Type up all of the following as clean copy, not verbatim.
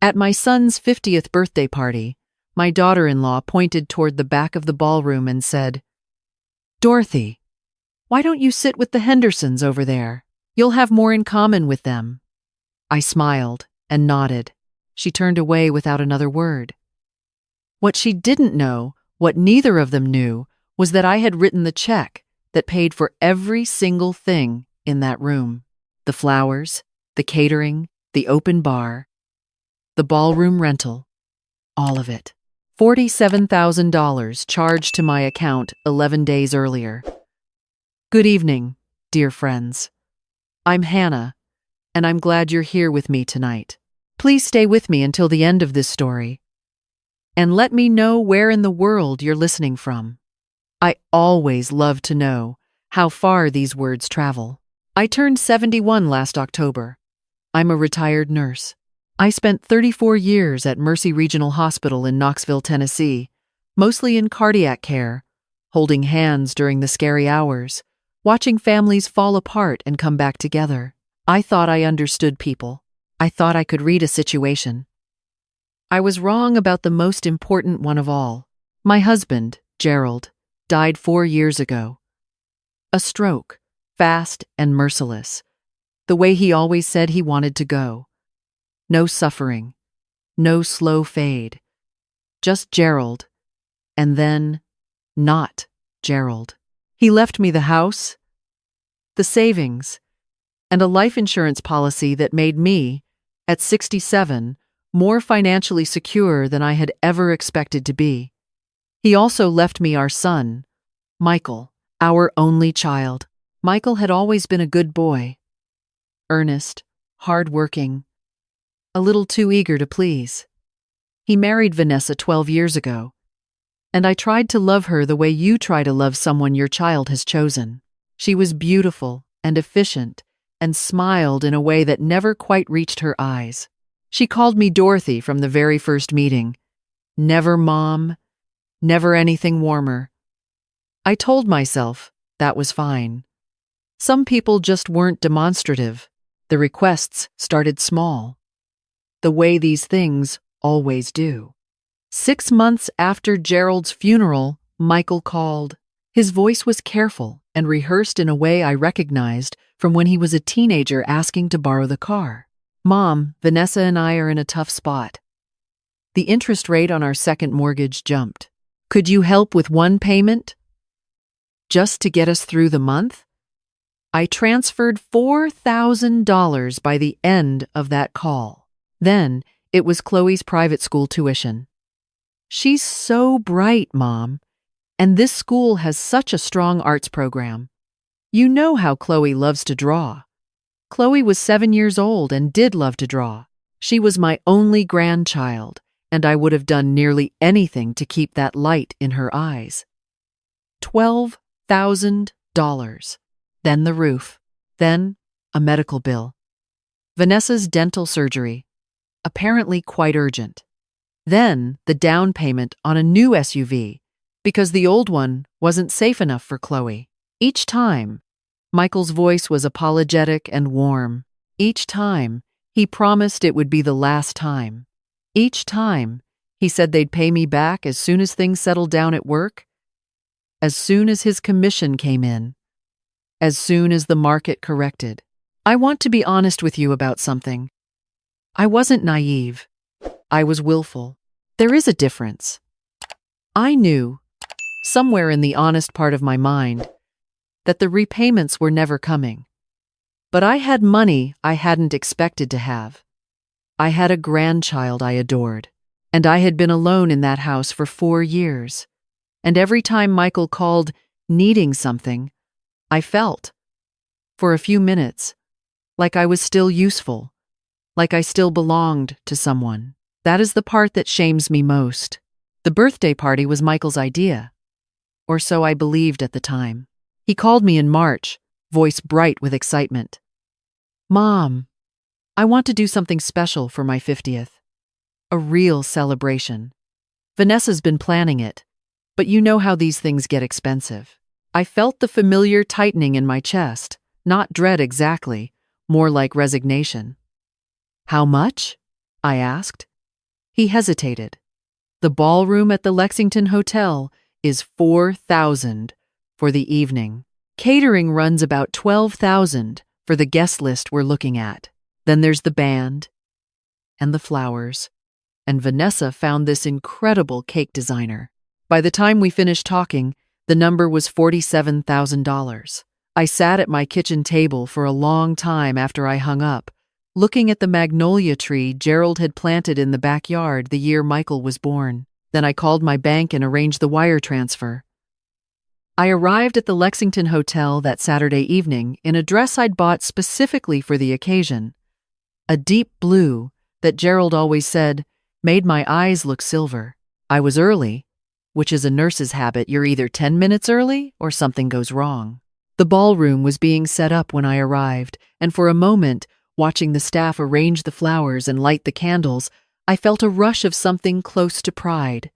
At my son's 50th birthday party, my daughter-in-law pointed toward the back of the ballroom and said, "Dorothy, why don't you sit with the Hendersons over there? You'll have more in common with them." I smiled and nodded. She turned away without another word. What she didn't know, what neither of them knew, was that I had written the check that paid for every single thing in that room. The flowers, the catering, the open bar, the ballroom rental, all of it. $47,000 charged to my account 11 days earlier. Good evening, dear friends. I'm Hannah, and I'm glad you're here with me tonight. Please stay with me until the end of this story, and let me know where in the world you're listening from. I always love to know how far these words travel. I turned 71 last October. I'm a retired nurse. I spent 34 years at Mercy Regional Hospital in Knoxville, Tennessee, mostly in cardiac care, holding hands during the scary hours, watching families fall apart and come back together. I thought I understood people. I thought I could read a situation. I was wrong about the most important one of all. My husband, Gerald, died 4 years ago. A stroke, fast and merciless, the way he always said he wanted to go. No suffering, no slow fade, just Gerald, and then not Gerald. He left me the house, the savings, and a life insurance policy that made me, at 67, more financially secure than I had ever expected to be. He also left me our son, Michael, our only child. Michael had always been a good boy, earnest, hard-working, a little too eager to please. He married Vanessa 12 years ago, and I tried to love her the way you try to love someone your child has chosen. She was beautiful and efficient and smiled in a way that never quite reached her eyes. She called me Dorothy from the very first meeting. Never Mom, never anything warmer. I told myself that was fine. Some people just weren't demonstrative. The requests started small, the way these things always do. 6 months after Gerald's funeral, Michael called. His voice was careful and rehearsed in a way I recognized from when he was a teenager asking to borrow the car. "Mom, Vanessa and I are in a tough spot. The interest rate on our second mortgage jumped. Could you help with one payment? Just to get us through the month?" I transferred $4,000 by the end of that call. Then it was Chloe's private school tuition. "She's so bright, Mom, and this school has such a strong arts program. You know how Chloe loves to draw." Chloe was 7 years old and did love to draw. She was my only grandchild, and I would have done nearly anything to keep that light in her eyes. $12,000. Then the roof. Then a medical bill. Vanessa's dental surgery, apparently quite urgent. Then the down payment on a new SUV, because the old one wasn't safe enough for Chloe. Each time, Michael's voice was apologetic and warm. Each time, he promised it would be the last time. Each time, he said they'd pay me back as soon as things settled down at work, as soon as his commission came in, as soon as the market corrected. I want to be honest with you about something. I wasn't naive. I was willful. There is a difference. I knew, somewhere in the honest part of my mind, that the repayments were never coming. But I had money I hadn't expected to have. I had a grandchild I adored, and I had been alone in that house for 4 years. And every time Michael called needing something, I felt, for a few minutes, like I was still useful, like I still belonged to someone. That is the part that shames me most. The birthday party was Michael's idea, or so I believed at the time. He called me in March, voice bright with excitement. "Mom, I want to do something special for my 50th. A real celebration. Vanessa's been planning it, but you know how these things get expensive." I felt the familiar tightening in my chest, not dread exactly, more like resignation. "How much?" I asked. He hesitated. The ballroom at the Lexington Hotel is $4,000 for the evening. Catering runs about $12,000 for the guest list we're looking at. Then there's the band and the flowers. And Vanessa found this incredible cake designer. By the time we finished talking, the number was $47,000. I sat at my kitchen table for a long time after I hung up, looking at the magnolia tree Gerald had planted in the backyard the year Michael was born. Then I called my bank and arranged the wire transfer. I arrived at the Lexington Hotel that Saturday evening in a dress I'd bought specifically for the occasion. A deep blue that Gerald always said made my eyes look silver. I was early, which is a nurse's habit. You're either 10 minutes early or something goes wrong. The ballroom was being set up when I arrived, and for a moment, watching the staff arrange the flowers and light the candles, I felt a rush of something close to pride.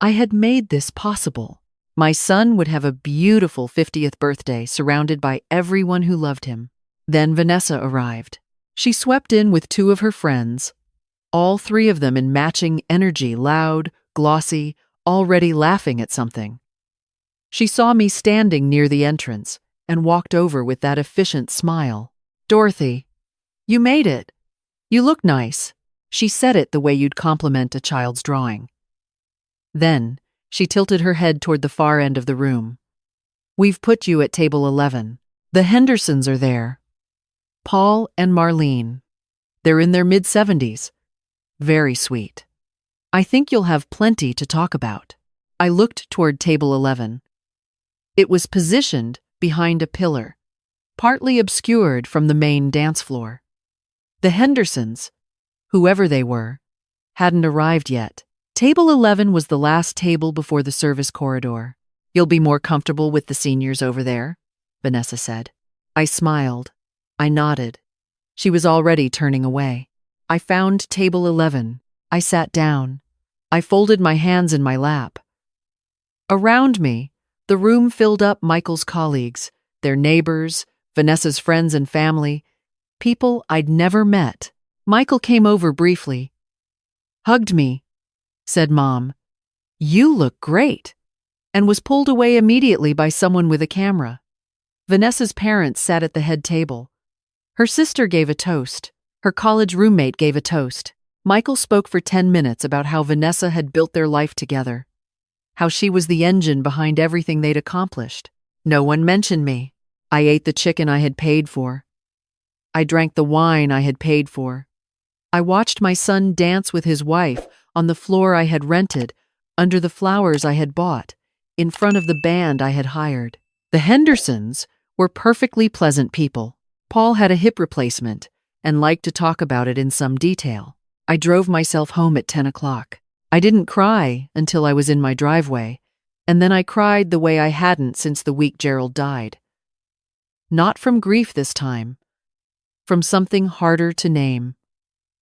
I had made this possible. My son would have a beautiful 50th birthday surrounded by everyone who loved him. Then Vanessa arrived. She swept in with two of her friends, all three of them in matching energy, loud, glossy, already laughing at something. She saw me standing near the entrance and walked over with that efficient smile. "Dorothy, you made it. You look nice." She said it the way you'd compliment a child's drawing. Then, she tilted her head toward the far end of the room. "We've put you at table 11. The Hendersons are there. Paul and Marlene. They're in their mid-70s. Very sweet. I think you'll have plenty to talk about." I looked toward table 11. It was positioned behind a pillar, partly obscured from the main dance floor. The Hendersons, whoever they were, hadn't arrived yet. Table 11 was the last table before the service corridor. "You'll be more comfortable with the seniors over there," Vanessa said. I smiled. I nodded. She was already turning away. I found table 11. I sat down. I folded my hands in my lap. Around me, the room filled up Michael's colleagues, their neighbors, Vanessa's friends and family, people I'd never met. Michael came over briefly. "Hugged me," said Mom. "You look great," and was pulled away immediately by someone with a camera. Vanessa's parents sat at the head table. Her sister gave a toast. Her college roommate gave a toast. Michael spoke for 10 minutes about how Vanessa had built their life together, how she was the engine behind everything they'd accomplished. No one mentioned me. I ate the chicken I had paid for. I drank the wine I had paid for. I watched my son dance with his wife on the floor I had rented, under the flowers I had bought, in front of the band I had hired. The Hendersons were perfectly pleasant people. Paul had a hip replacement and liked to talk about it in some detail. I drove myself home at 10 o'clock. I didn't cry until I was in my driveway, and then I cried the way I hadn't since the week Gerald died. Not from grief this time, from something harder to name.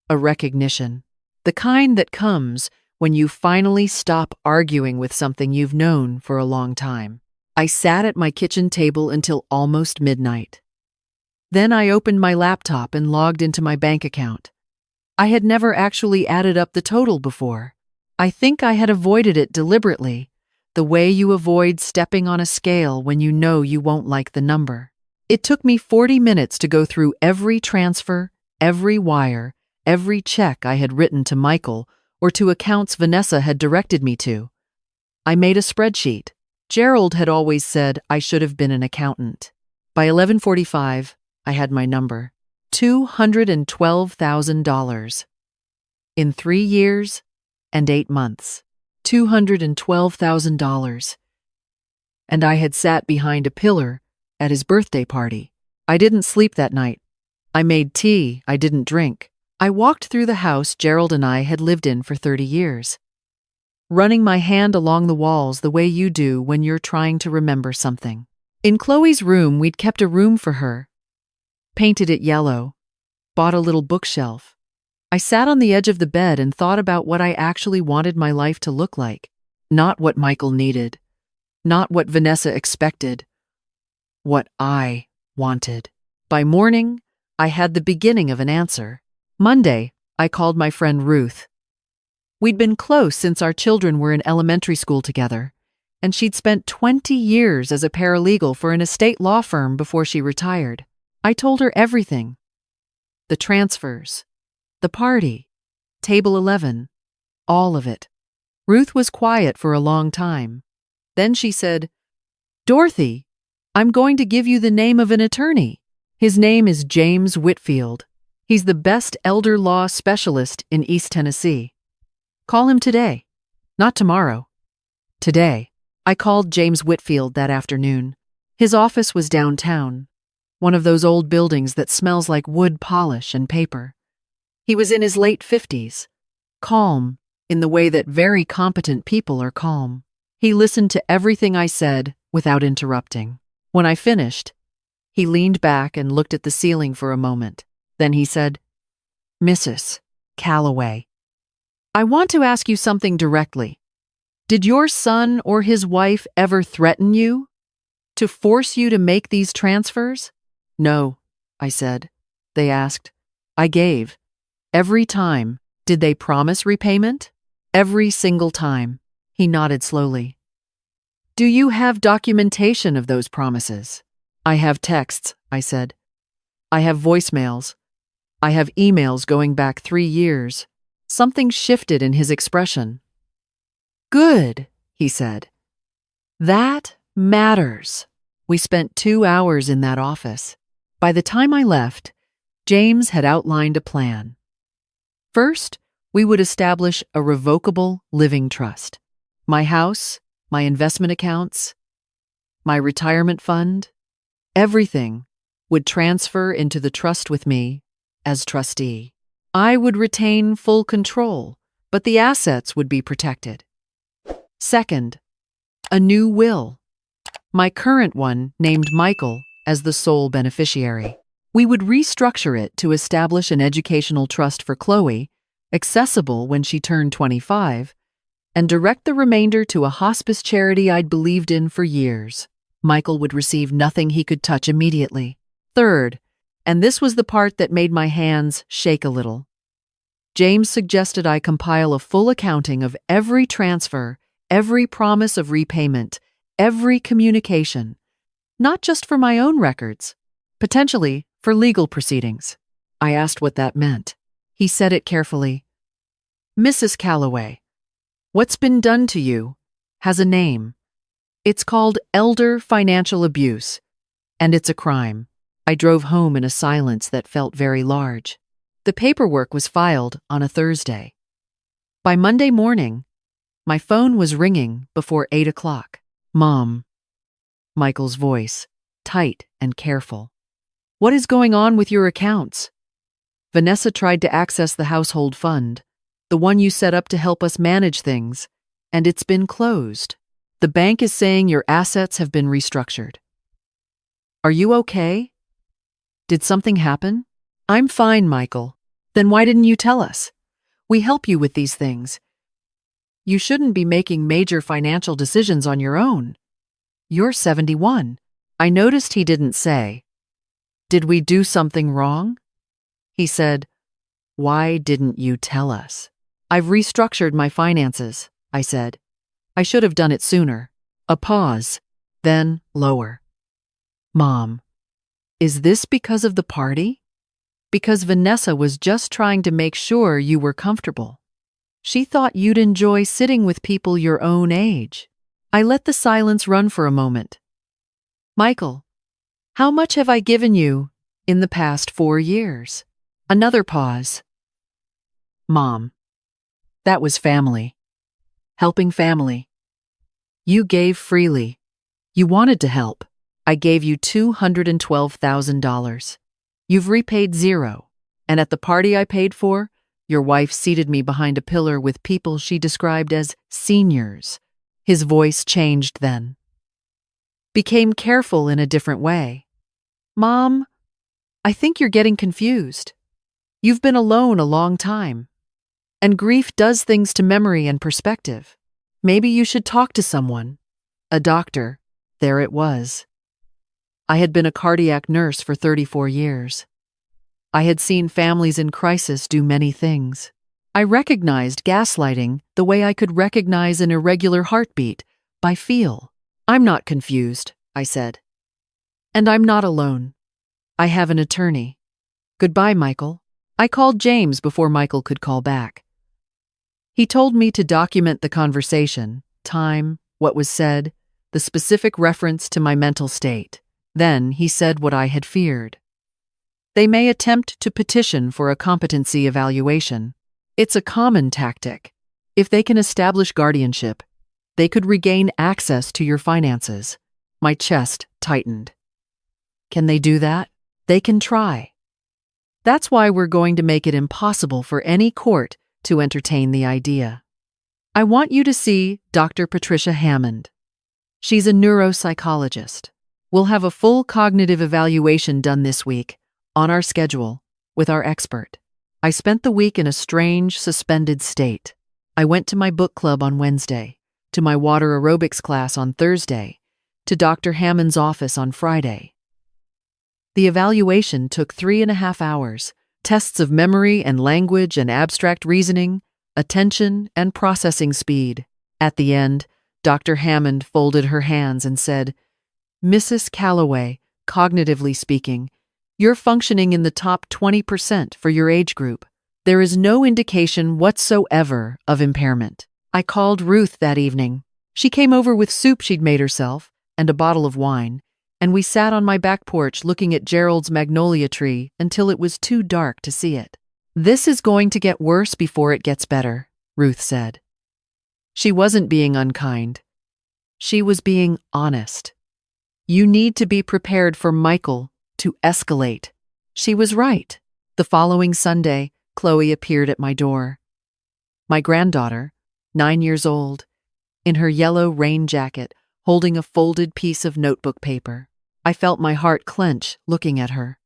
A recognition. The kind that comes when you finally stop arguing with something you've known for a long time. I sat at my kitchen table until almost midnight. Then I opened my laptop and logged into my bank account. I had never actually added up the total before. I think I had avoided it deliberately, the way you avoid stepping on a scale when you know you won't like the number. It took me 40 minutes to go through every transfer, every wire, every check I had written to Michael or to accounts Vanessa had directed me to. I made a spreadsheet. Gerald had always said I should have been an accountant. By 11:45, I had my number. $212,000. In 3 years and 8 months. $212,000. And I had sat behind a pillar at his birthday party. I didn't sleep that night. I made tea I didn't drink. I walked through the house Gerald and I had lived in for 30 years, running my hand along the walls the way you do when you're trying to remember something. In Chloe's room, we'd kept a room for her, painted it yellow, bought a little bookshelf. I sat on the edge of the bed and thought about what I actually wanted my life to look like. Not what Michael needed, not what Vanessa expected, what I wanted. By morning, I had the beginning of an answer. Monday, I called my friend Ruth. We'd been close since our children were in elementary school together, and she'd spent 20 years as a paralegal for an estate law firm before she retired. I told her everything. The transfers, the party, Table 11, all of it. Ruth was quiet for a long time. Then she said, "Dorothy, I'm going to give you the name of an attorney. His name is James Whitfield. He's the best elder law specialist in East Tennessee. Call him today, not tomorrow. Today." I called James Whitfield that afternoon. His office was downtown, one of those old buildings that smells like wood polish and paper. He was in his late 50s, calm in the way that very competent people are calm. He listened to everything I said without interrupting. When I finished, he leaned back and looked at the ceiling for a moment. Then he said, "Mrs. Calloway, I want to ask you something directly. Did your son or his wife ever threaten you? To force you to make these transfers?" "No," I said. They asked. I gave. Every time. Did they promise repayment? Every single time. He nodded slowly. "Do you have documentation of those promises?" "I have texts," I said. "I have voicemails. I have emails going back 3 years." Something shifted in his expression. "Good," he said. "That matters." We spent 2 hours in that office. By the time I left, James had outlined a plan. First, we would establish a revocable living trust. My house, my investment accounts, my retirement fund, everything would transfer into the trust with me as trustee. I would retain full control, but the assets would be protected. Second, a new will. My current one named Michael as the sole beneficiary. We would restructure it to establish an educational trust for Chloe, accessible when she turned 25, and direct the remainder to a hospice charity I'd believed in for years. Michael would receive nothing he could touch immediately. Third, and this was the part that made my hands shake a little, James suggested I compile a full accounting of every transfer, every promise of repayment, every communication, not just for my own records, potentially for legal proceedings. I asked what that meant. He said it carefully. "Mrs. Calloway, what's been done to you has a name. It's called elder financial abuse, and it's a crime." I drove home in a silence that felt very large. The paperwork was filed on a Thursday. By Monday morning, my phone was ringing before 8 o'clock. "Mom," Michael's voice, tight and careful. "What is going on with your accounts?" "Vanessa tried to access the household fund, the one you set up to help us manage things, and it's been closed. The bank is saying your assets have been restructured." "Are you okay? Did something happen?" "I'm fine, Michael." "Then why didn't you tell us? We help you with these things. You shouldn't be making major financial decisions on your own. You're 71. I noticed he didn't say, "Did we do something wrong?" He said, "Why didn't you tell us?" "I've restructured my finances," I said. "I should have done it sooner." A pause, then lower. "Mom, is this because of the party? Because Vanessa was just trying to make sure you were comfortable. She thought you'd enjoy sitting with people your own age." I let the silence run for a moment. "Michael, how much have I given you in the past 4 years?" Another pause. "Mom, that was family. Helping family. You gave freely. You wanted to help. I gave you $212,000. You've repaid zero, and at the party I paid for, your wife seated me behind a pillar with people she described as seniors." His voice changed then. Became careful in a different way. "Mom, I think you're getting confused. You've been alone a long time, and grief does things to memory and perspective. Maybe you should talk to someone. A doctor." There it was. I had been a cardiac nurse for 34 years. I had seen families in crisis do many things. I recognized gaslighting the way I could recognize an irregular heartbeat, by feel. I'm not confused, I said. And I'm not alone. I have an attorney. Goodbye, Michael. I called James before Michael could call back. He told me to document the conversation, time, what was said, the specific reference to my mental state. Then he said what I had feared. They may attempt to petition for a competency evaluation. It's a common tactic. If they can establish guardianship, they could regain access to your finances. My chest tightened. Can they do that? They can try. That's why we're going to make it impossible for any court to entertain the idea. I want you to see Dr. Patricia Hammond. She's a neuropsychologist. We'll have a full cognitive evaluation done this week, on our schedule, with our expert. I spent the week in a strange, suspended state. I went to my book club on Wednesday, to my water aerobics class on Thursday, to Dr. Hammond's office on Friday. The evaluation took 3.5 hours, tests of memory and language and abstract reasoning, attention and processing speed. At the end, Dr. Hammond folded her hands and said, "Mrs. Calloway, cognitively speaking, you're functioning in the top 20% for your age group. There is no indication whatsoever of impairment." I called Ruth that evening. She came over with soup she'd made herself and a bottle of wine, and we sat on my back porch looking at Gerald's magnolia tree until it was too dark to see it. "This is going to get worse before it gets better," Ruth said. She wasn't being unkind. She was being honest. "You need to be prepared for Michael to escalate." She was right. The following Sunday, Chloe appeared at my door. My granddaughter, 9 years old, in her yellow rain jacket, holding a folded piece of notebook paper. I felt my heart clench looking at her.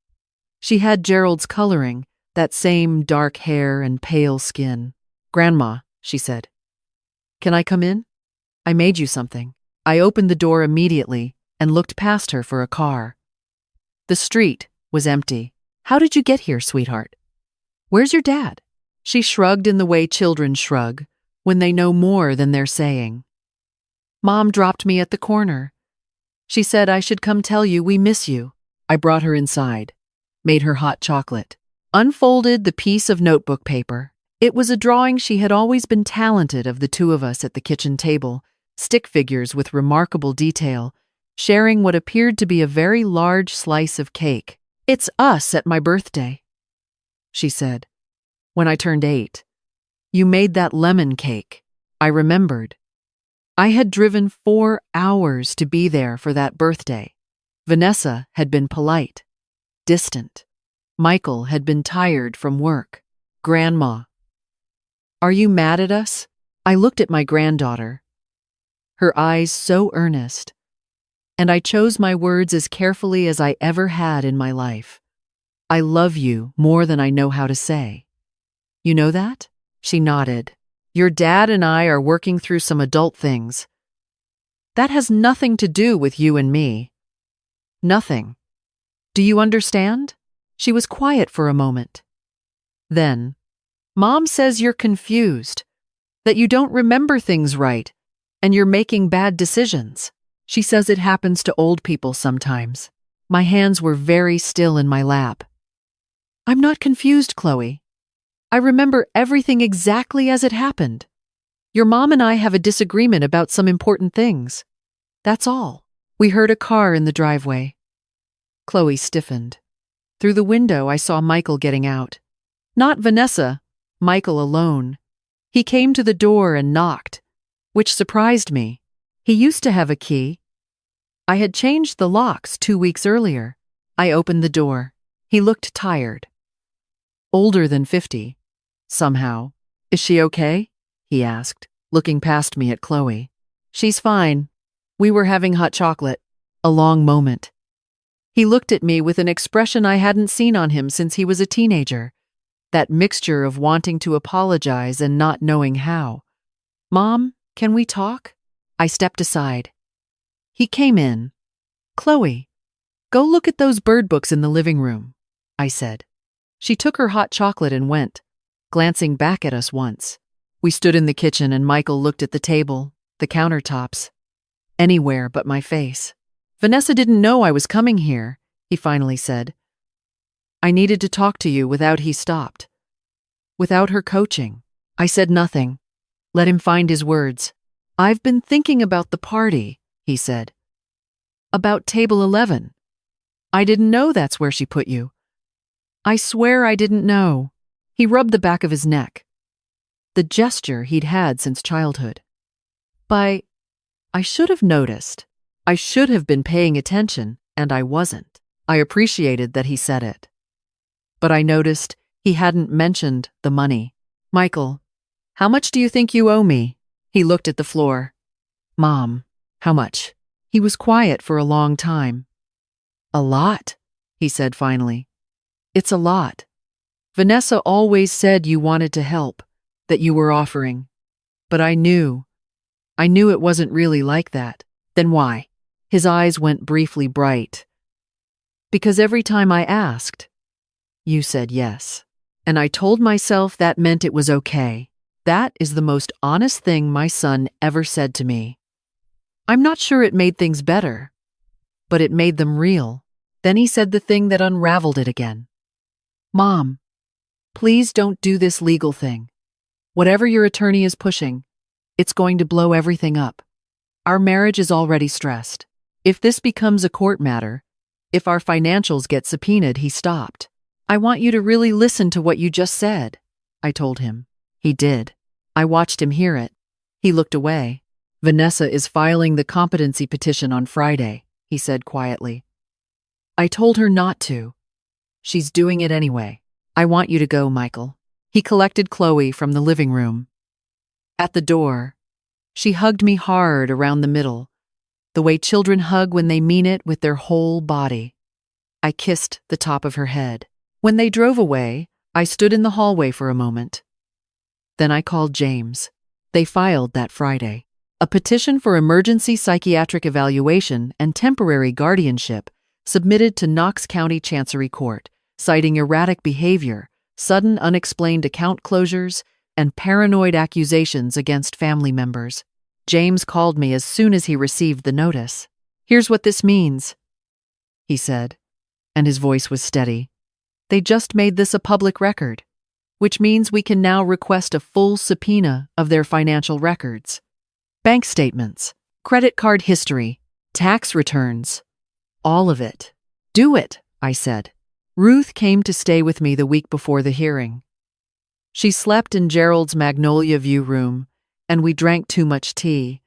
She had Gerald's coloring, that same dark hair and pale skin. "Grandma," she said. "Can I come in? I made you something." I opened the door immediately and looked past her for a car. The street was empty. "How did you get here, sweetheart? Where's your dad?" She shrugged in the way children shrug when they know more than they're saying. "Mom dropped me at the corner. She said I should come tell you we miss you." I brought her inside, made her hot chocolate, unfolded the piece of notebook paper. It was a drawing she had always been talented of the two of us at the kitchen table, stick figures with remarkable detail, sharing what appeared to be a very large slice of cake. "It's us at my birthday," she said, "when I turned 8. You made that lemon cake." I remembered. I had driven 4 hours to be there for that birthday. Vanessa had been polite, distant. Michael had been tired from work. "Grandma, are you mad at us?" I looked at my granddaughter, her eyes so earnest, and I chose my words as carefully as I ever had in my life. "I love you more than I know how to say. You know that?" She nodded. "Your dad and I are working through some adult things. That has nothing to do with you and me. Nothing. Do you understand?" She was quiet for a moment. Then, "Mom says you're confused, that you don't remember things right, and you're making bad decisions. She says it happens to old people sometimes." My hands were very still in my lap. "I'm not confused, Chloe. I remember everything exactly as it happened. Your mom and I have a disagreement about some important things. That's all." We heard a car in the driveway. Chloe stiffened. Through the window, I saw Michael getting out. Not Vanessa, Michael alone. He came to the door and knocked, which surprised me. He used to have a key. I had changed the locks 2 weeks earlier. I opened the door. He looked tired. Older than 50. Somehow. "Is she okay?" he asked, looking past me at Chloe. "She's fine. We were having hot chocolate." A long moment. He looked at me with an expression I hadn't seen on him since he was a teenager. That mixture of wanting to apologize and not knowing how. "Mom, can we talk?" I stepped aside. He came in. "Chloe, go look at those bird books in the living room," I said. She took her hot chocolate and went. glancing back at us once. We stood in the kitchen and Michael looked at the table, the countertops. Anywhere but my face. Vanessa didn't know I was coming here, he finally said. I needed to talk to you without he stopped. Without her coaching. I said nothing. Let him find his words. I've been thinking about the party, he said. About table 11. I didn't know that's where she put you. I swear I didn't know. He rubbed the back of his neck. The gesture he'd had since childhood. I should have noticed. I should have been paying attention, and I wasn't. I appreciated that he said it. But I noticed he hadn't mentioned the money. Michael, how much do you think you owe me? He looked at the floor. Mom, how much? He was quiet for a long time. A lot, he said finally. It's a lot. Vanessa always said you wanted to help, that you were offering. But I knew it wasn't really like that. Then why? His eyes went briefly bright. Because every time I asked, you said yes. And I told myself that meant it was okay. That is the most honest thing my son ever said to me. I'm not sure it made things better, but it made them real. Then he said the thing that unraveled it again. Mom, please don't do this legal thing. Whatever your attorney is pushing, it's going to blow everything up. Our marriage is already stressed. If this becomes a court matter, if our financials get subpoenaed, he stopped. I want you to really listen to what you just said, I told him. He did. I watched him hear it. He looked away. Vanessa is filing the competency petition on Friday, he said quietly. I told her not to. She's doing it anyway. I want you to go, Michael. He collected Chloe from the living room. At the door, she hugged me hard around the middle, the way children hug when they mean it with their whole body. I kissed the top of her head. When they drove away, I stood in the hallway for a moment. Then I called James. They filed that Friday. A petition for emergency psychiatric evaluation and temporary guardianship submitted to Knox County Chancery Court, citing erratic behavior, sudden unexplained account closures, and paranoid accusations against family members. James called me as soon as he received the notice. Here's what this means, he said, and his voice was steady. They just made this a public record, which means we can now request a full subpoena of their financial records. Bank statements, credit card history, tax returns, all of it. Do it, I said. Ruth came to stay with me the week before the hearing. She slept in Gerald's Magnolia View room, and we drank too much tea,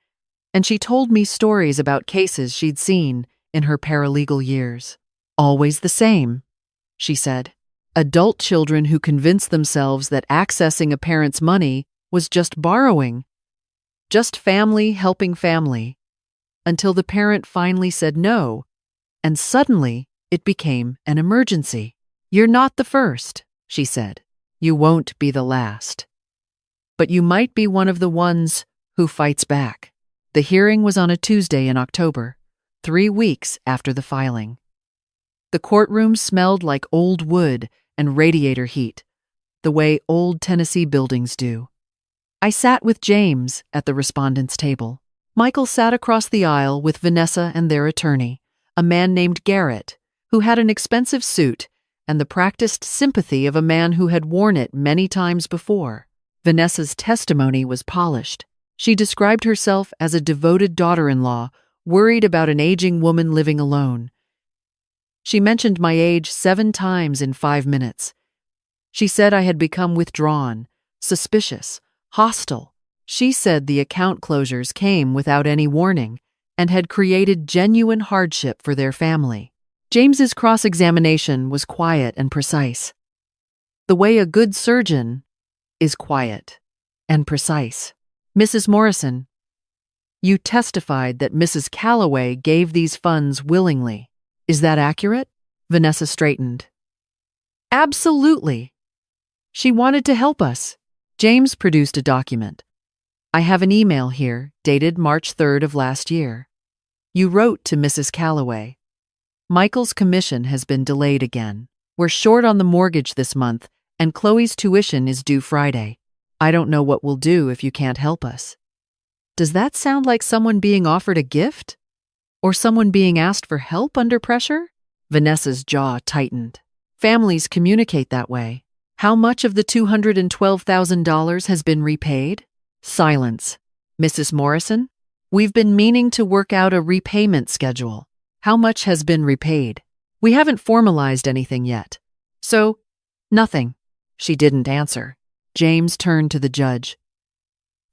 and she told me stories about cases she'd seen in her paralegal years. Always the same, she said. Adult children who convinced themselves that accessing a parent's money was just borrowing, just family helping family, until the parent finally said no, and suddenly it became an emergency. You're not the first, she said. You won't be the last. But you might be one of the ones who fights back. The hearing was on a Tuesday in October, 3 weeks after the filing. The courtroom smelled like old wood and radiator heat, the way old Tennessee buildings do. I sat with James at the respondents' table. Michael sat across the aisle with Vanessa and their attorney, a man named Garrett, who had an expensive suit and the practiced sympathy of a man who had worn it many times before. Vanessa's testimony was polished. She described herself as a devoted daughter-in-law, worried about an aging woman living alone. She mentioned my age 7 times in 5 minutes. She said I had become withdrawn, suspicious, hostile. She said the account closures came without any warning and had created genuine hardship for their family. James's cross-examination was quiet and precise. The way a good surgeon is quiet and precise. Mrs. Morrison, you testified that Mrs. Calloway gave these funds willingly. Is that accurate? Vanessa straightened. Absolutely. She wanted to help us. James produced a document. I have an email here, dated March 3rd of last year. You wrote to Mrs. Calloway. Michael's commission has been delayed again. We're short on the mortgage this month, and Chloe's tuition is due Friday. I don't know what we'll do if you can't help us." Does that sound like someone being offered a gift? Or someone being asked for help under pressure? Vanessa's jaw tightened. Families communicate that way. How much of the $212,000 has been repaid? Silence. Mrs. Morrison? We've been meaning to work out a repayment schedule. How much has been repaid? We haven't formalized anything yet. So, nothing. She didn't answer. James turned to the judge.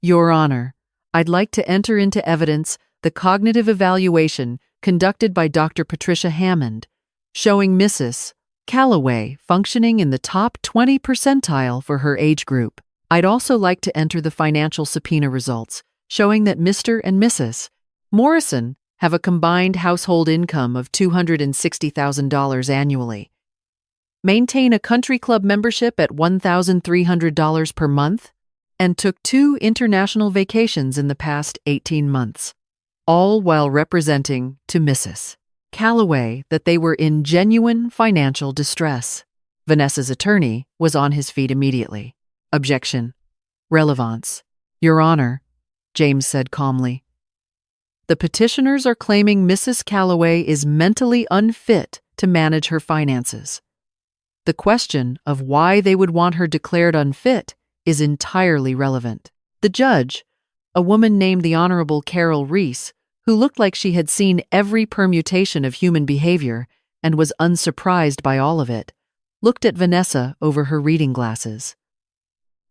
Your Honor, I'd like to enter into evidence the cognitive evaluation conducted by Dr. Patricia Hammond, showing Mrs. Calloway functioning in the top 20 percentile for her age group. I'd also like to enter the financial subpoena results, showing that Mr. and Mrs. Morrison have a combined household income of $260,000 annually, maintain a country club membership at $1,300 per month, and took 2 international vacations in the past 18 months, all while representing to Mrs. Calloway that they were in genuine financial distress. Vanessa's attorney was on his feet immediately. Objection. Relevance. Your Honor, James said calmly. The petitioners are claiming Mrs. Calloway is mentally unfit to manage her finances. The question of why they would want her declared unfit is entirely relevant. The judge, a woman named the Honorable Carol Reese, who looked like she had seen every permutation of human behavior and was unsurprised by all of it, looked at Vanessa over her reading glasses.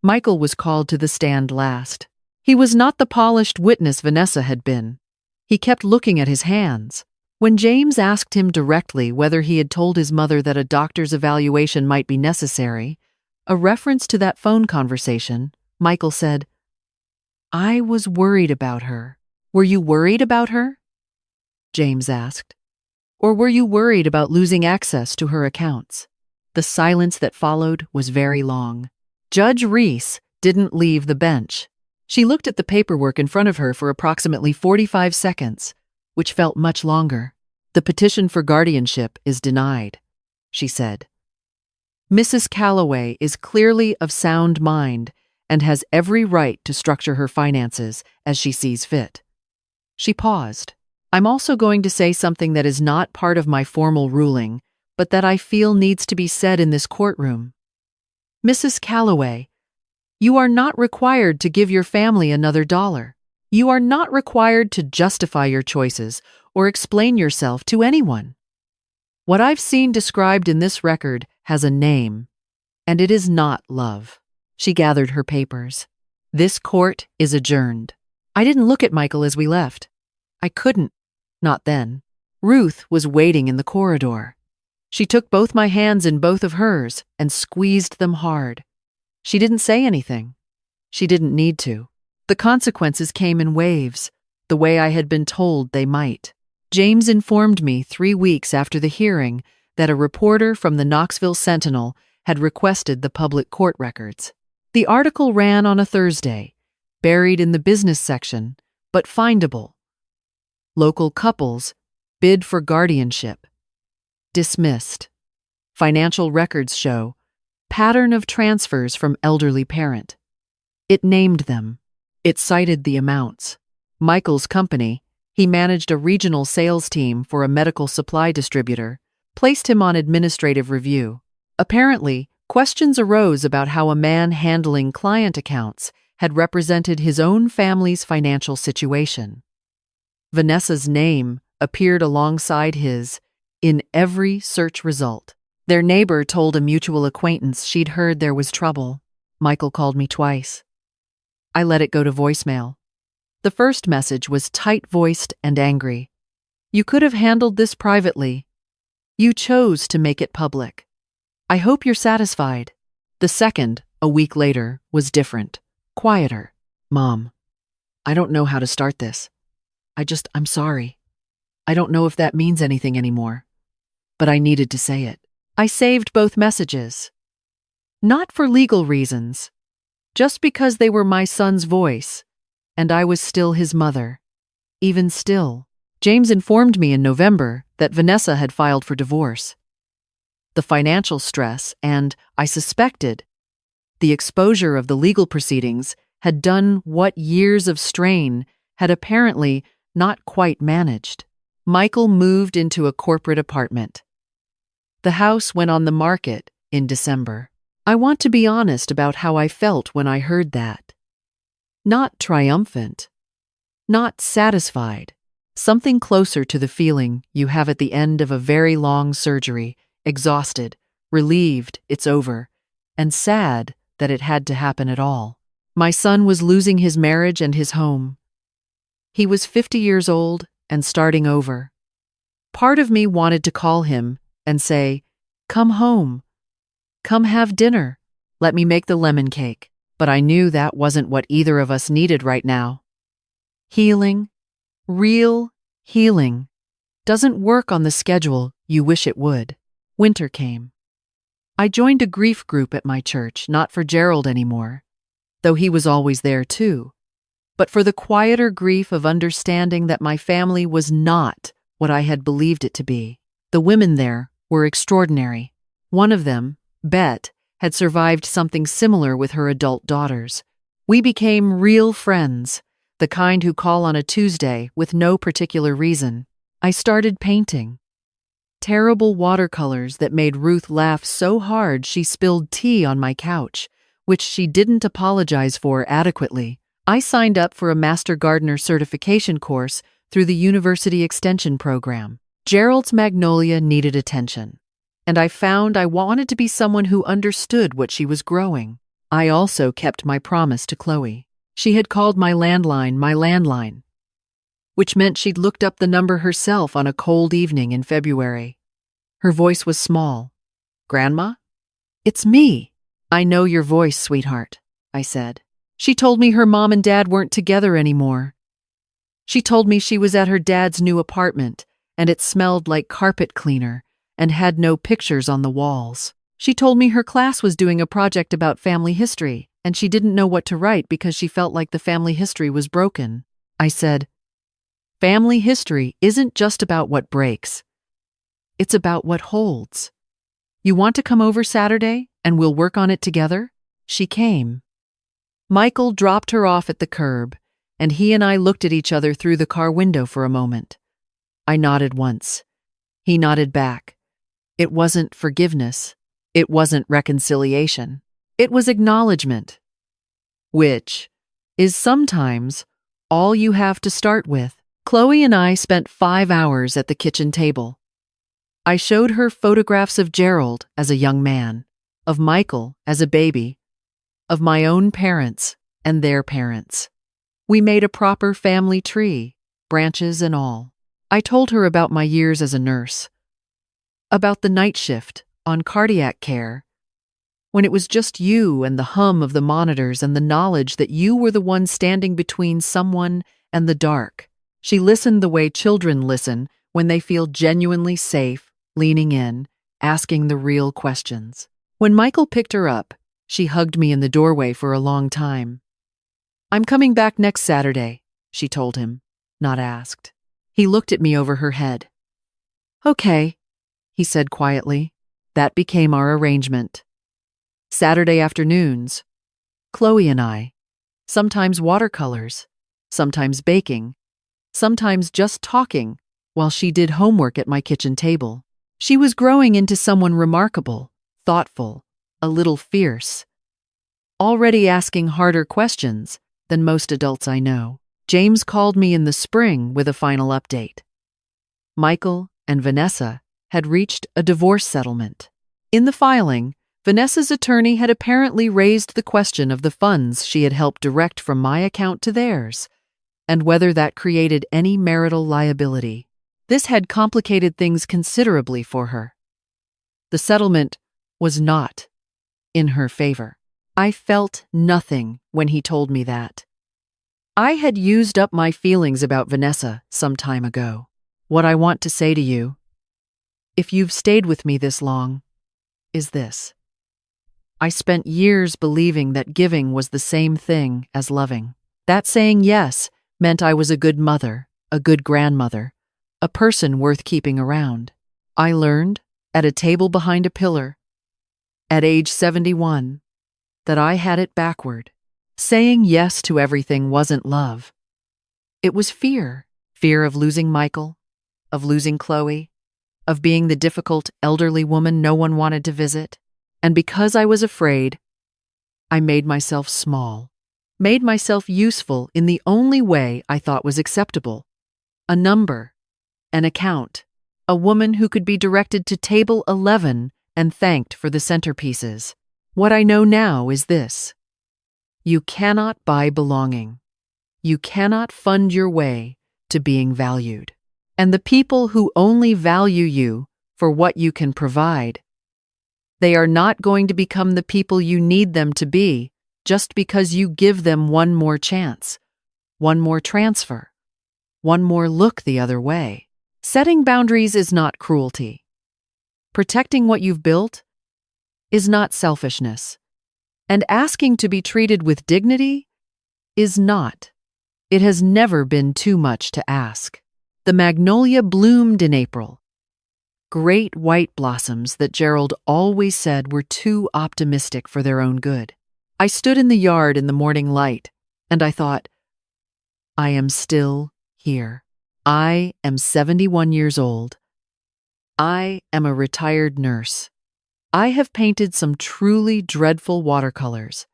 Michael was called to the stand last. He was not the polished witness Vanessa had been. He kept looking at his hands. When James asked him directly whether he had told his mother that a doctor's evaluation might be necessary, a reference to that phone conversation, Michael said, "I was worried about her." Were you worried about her? James asked. Or were you worried about losing access to her accounts? The silence that followed was very long. Judge Reese didn't leave the bench. She looked at the paperwork in front of her for approximately 45 seconds, which felt much longer. The petition for guardianship is denied, she said. Mrs. Calloway is clearly of sound mind and has every right to structure her finances as she sees fit. She paused. I'm also going to say something that is not part of my formal ruling, but that I feel needs to be said in this courtroom. Mrs. Calloway, you are not required to give your family another dollar. You are not required to justify your choices or explain yourself to anyone. What I've seen described in this record has a name, and it is not love. She gathered her papers. This court is adjourned. I didn't look at Michael as we left. I couldn't. Not then. Ruth was waiting in the corridor. She took both my hands in both of hers and squeezed them hard. She didn't say anything. She didn't need to. The consequences came in waves, the way I had been told they might. James informed me 3 weeks after the hearing that a reporter from the Knoxville Sentinel had requested the public court records. The article ran on a Thursday, buried in the business section, but findable. Local couples bid for guardianship. Dismissed. Financial records show pattern of transfers from elderly parent. It named them. It cited the amounts. Michael's company, he managed a regional sales team for a medical supply distributor, placed him on administrative review. Apparently, questions arose about how a man handling client accounts had represented his own family's financial situation. Vanessa's name appeared alongside his in every search result. Their neighbor told a mutual acquaintance she'd heard there was trouble. Michael called me twice. I let it go to voicemail. The first message was tight-voiced and angry. You could have handled this privately. You chose to make it public. I hope you're satisfied. The second, a week later, was different, quieter. Mom, I don't know how to start this. I'm sorry. I don't know if that means anything anymore. But I needed to say it. I saved both messages. Not for legal reasons. Just because they were my son's voice, and I was still his mother. Even still, James informed me in November that Vanessa had filed for divorce. the financial stress, and, I suspected, the exposure of the legal proceedings had done what years of strain had apparently not quite managed. Michael moved into a corporate apartment. The house went on the market in December. I want to be honest about how I felt when I heard that. Not triumphant. Not satisfied. Something closer to the feeling you have at the end of a very long surgery, exhausted, relieved it's over, and sad that it had to happen at all. My son was losing his marriage and his home. He was 50 years old and starting over. Part of me wanted to call him and say, "Come home. Come have dinner. Let me make the lemon cake." But I knew that wasn't what either of us needed right now. Healing, real healing, doesn't work on the schedule you wish it would. Winter came. I joined a grief group at my church, not for Gerald anymore, though he was always there too, but for the quieter grief of understanding that my family was not what I had believed it to be. The women there were extraordinary. One of them, Bet, had survived something similar with her adult daughters. We became real friends, the kind who call on a Tuesday with no particular reason. I started painting. Terrible watercolors that made Ruth laugh so hard she spilled tea on my couch, which she didn't apologize for adequately. I signed up for a Master Gardener certification course through the University Extension program. Gerald's magnolia needed attention, and I found I wanted to be someone who understood what she was growing. I also kept my promise to Chloe. She had called my landline, which meant she'd looked up the number herself on a cold evening in February. Her voice was small. "Grandma? It's me." "I know your voice, sweetheart," I said. She told me her mom and dad weren't together anymore. She told me she was at her dad's new apartment, and it smelled like carpet cleaner and had no pictures on the walls. She told me her class was doing a project about family history, and she didn't know what to write because she felt like the family history was broken. I said, "Family history isn't just about what breaks. It's about what holds. You want to come over Saturday and we'll work on it together?" She came. Michael dropped her off at the curb, and he and I looked at each other through the car window for a moment. I nodded once. He nodded back. It wasn't forgiveness. It wasn't reconciliation. It was acknowledgement, which is sometimes all you have to start with. Chloe and I spent 5 hours at the kitchen table. I showed her photographs of Gerald as a young man, of Michael as a baby, of my own parents and their parents. We made a proper family tree, branches and all. I told her about my years as a nurse, about the night shift on cardiac care, when it was just you and the hum of the monitors and the knowledge that you were the one standing between someone and the dark. She listened the way children listen when they feel genuinely safe, leaning in, asking the real questions. When Michael picked her up, she hugged me in the doorway for a long time. "I'm coming back next Saturday," she told him, not asked. He looked at me over her head. "Okay," he said quietly. That became our arrangement. Saturday afternoons, Chloe and I, sometimes watercolors, sometimes baking, sometimes just talking while she did homework at my kitchen table. She was growing into someone remarkable, thoughtful, a little fierce, already asking harder questions than most adults I know. James called me in the spring with a final update. Michael and Vanessa had reached a divorce settlement. In the filing, Vanessa's attorney had apparently raised the question of the funds she had helped direct from my account to theirs, and whether that created any marital liability. This had complicated things considerably for her. The settlement was not in her favor. I felt nothing when he told me that. I had used up my feelings about Vanessa some time ago. What I want to say to you, if you've stayed with me this long, is this. I spent years believing that giving was the same thing as loving. That saying yes meant I was a good mother, a good grandmother, a person worth keeping around. I learned at a table behind a pillar, at age 71, that I had it backward. Saying yes to everything wasn't love. It was fear. Fear of losing Michael, of losing Chloe, of being the difficult elderly woman no one wanted to visit. And because I was afraid, I made myself small, made myself useful in the only way I thought was acceptable. A number, an account, a woman who could be directed to table 11 and thanked for the centerpieces. What I know now is this: you cannot buy belonging. You cannot fund your way to being valued. And the people who only value you for what you can provide, they are not going to become the people you need them to be just because you give them one more chance, one more transfer, one more look the other way. Setting boundaries is not cruelty. Protecting what you've built is not selfishness. And asking to be treated with dignity is not. It has never been too much to ask. The magnolia bloomed in April. Great white blossoms that Gerald always said were too optimistic for their own good. I stood in the yard in the morning light, and I thought, I am still here. I am 71 years old. I am a retired nurse. I have painted some truly dreadful watercolors,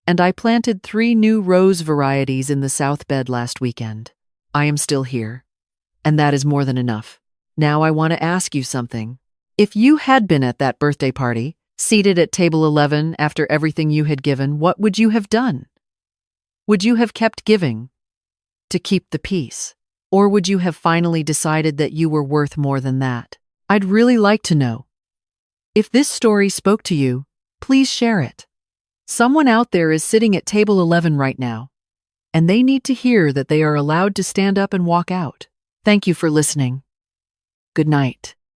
and I planted 3 new rose varieties in the south bed last weekend. I am still here, and that is more than enough. Now I want to ask you something. If you had been at that birthday party, seated at table 11 after everything you had given, what would you have done? Would you have kept giving to keep the peace? Or would you have finally decided that you were worth more than that? I'd really like to know. If this story spoke to you, please share it. Someone out there is sitting at table 11 right now, and they need to hear that they are allowed to stand up and walk out. Thank you for listening. Good night.